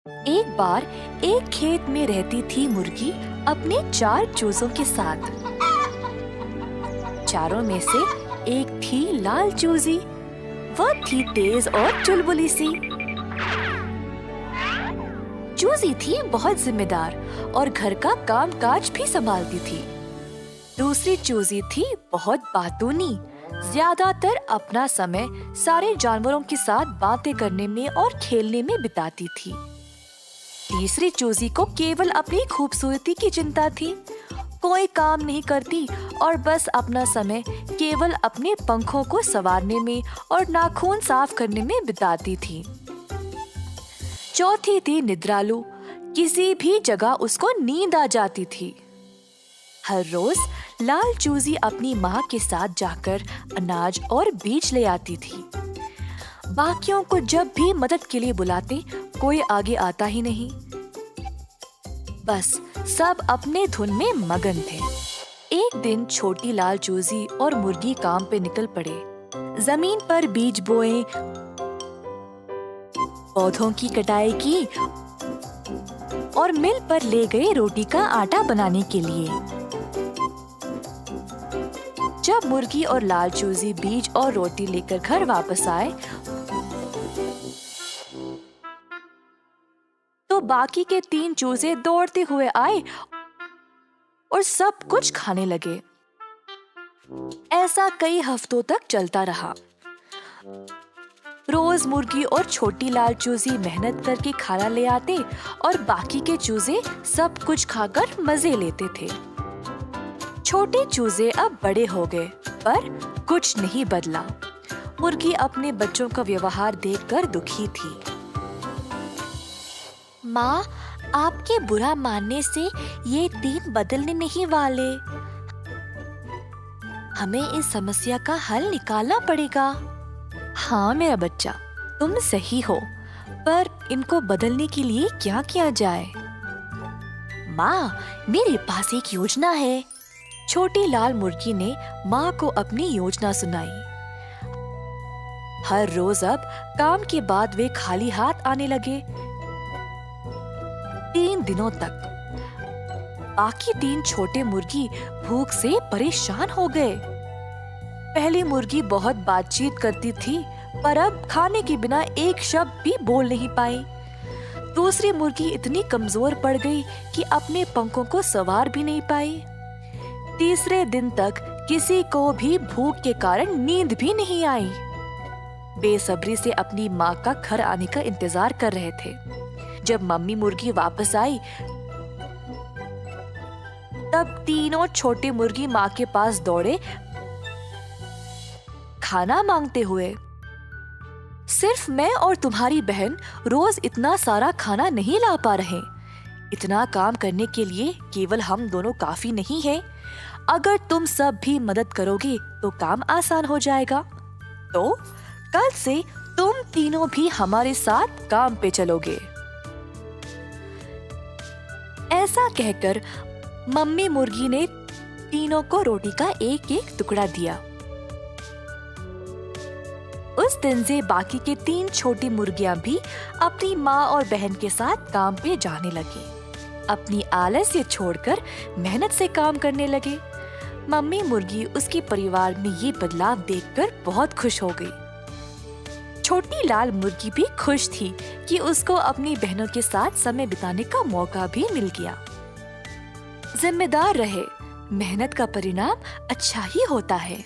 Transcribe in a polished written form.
एक बार एक खेत में रहती थी मुर्गी अपने 4 चूजों के साथ। चारों में से एक थी लाल चूजी। वह थी तेज और चुलबुली सी। चूजी थी बहुत जिम्मेदार और घर का कामकाज भी संभालती थी। दूसरी चूजी थी बहुत बातूनी। ज्यादातर अपना समय सारे जानवरों के साथ बातें करने में और खेलने में बिताती थी। तीसरी चूजी को केवल अपनी खूबसूरती की चिंता थी। कोई काम नहीं करती और बस अपना समय केवल अपने पंखों को संवारने में और नाखून साफ करने में बिताती थी। चौथी थी निद्रालु। किसी भी जगह उसको नींद आ जाती थी। हर रोज लाल चूजी अपनी माँ के साथ जाकर अनाज और बीज ले आती थी। बाकियों को जब भी मदद के लिए बुलाते, कोई आगे आता ही नहीं। बस सब अपने धुन में मगन थे। एक दिन छोटी लाल चूजी और मुर्गी काम पे निकल पड़े। जमीन पर बीज बोए, पौधों की कटाई की और मिल पर ले गए रोटी का आटा बनाने के लिए। जब मुर्गी और लाल चूजी बीज और रोटी लेकर घर वापस आए तो बाकी के 3 चूजे दौड़ते हुए आए और सब कुछ खाने लगे। ऐसा कई हफ्तों तक चलता रहा। रोज मुर्गी और छोटी लाल चूजी मेहनत करके खाना ले आते और बाकी के चूजे सब कुछ खाकर मजे लेते थे। छोटे चूजे अब बड़े हो गए पर कुछ नहीं बदला। मुर्गी अपने बच्चों का व्यवहार देखकर दुखी थी। माँ, आपके बुरा मानने से ये 3 बदलने नहीं वाले। हमें इस समस्या का हल निकालना पड़ेगा। हाँ मेरा बच्चा, तुम सही हो, पर इनको बदलने के लिए क्या किया जाए? माँ, मेरे पास एक योजना है। छोटी लाल मुर्गी ने माँ को अपनी योजना सुनाई। हर रोज अब काम के बाद वे खाली हाथ आने लगे। 3 दिनों तक बाकी 3 छोटे मुर्गी भूख से परेशान हो गए। पहली मुर्गी बहुत बातचीत करती थी पर अब खाने के बिना एक शब्द भी बोल नहीं पाई। दूसरी मुर्गी इतनी कमजोर पड़ गई कि अपने पंखों को संवार भी नहीं पाई। तीसरे दिन तक किसी को भी भूख के कारण नींद भी नहीं आई। बेसब्री से अपनी माँ का घर आने का इंतजार कर रहे थे। जब मम्मी मुर्गी वापस आई तब तीनों छोटे मुर्गी माँ के पास दौड़े खाना मांगते हुए। सिर्फ मैं और तुम्हारी बहन रोज इतना सारा खाना नहीं ला पा रहे। इतना काम करने के लिए केवल हम दोनों काफी नहीं है। अगर तुम सब भी मदद करोगे तो काम आसान हो जाएगा। तो कल से तुम तीनों भी हमारे साथ काम पे चलोगे। ऐसा कहकर मम्मी मुर्गी ने तीनों को रोटी का एक-एक टुकड़ा दिया। उस दिन से बाकी के 3 छोटी मुर्गियां भी अपनी माँ और बहन के साथ काम पे जाने लगी। अपनी आलस्य छोड़कर मेहनत से काम करने लगे। मम्मी मुर्गी उसके परिवार में ये बदलाव देखकर बहुत खुश हो गई। छोटी लाल मुर्गी भी खुश थी कि उसको अपनी बहनों के साथ समय बिताने का मौका भी मिल गया। जिम्मेदार रहे, मेहनत का परिणाम अच्छा ही होता है।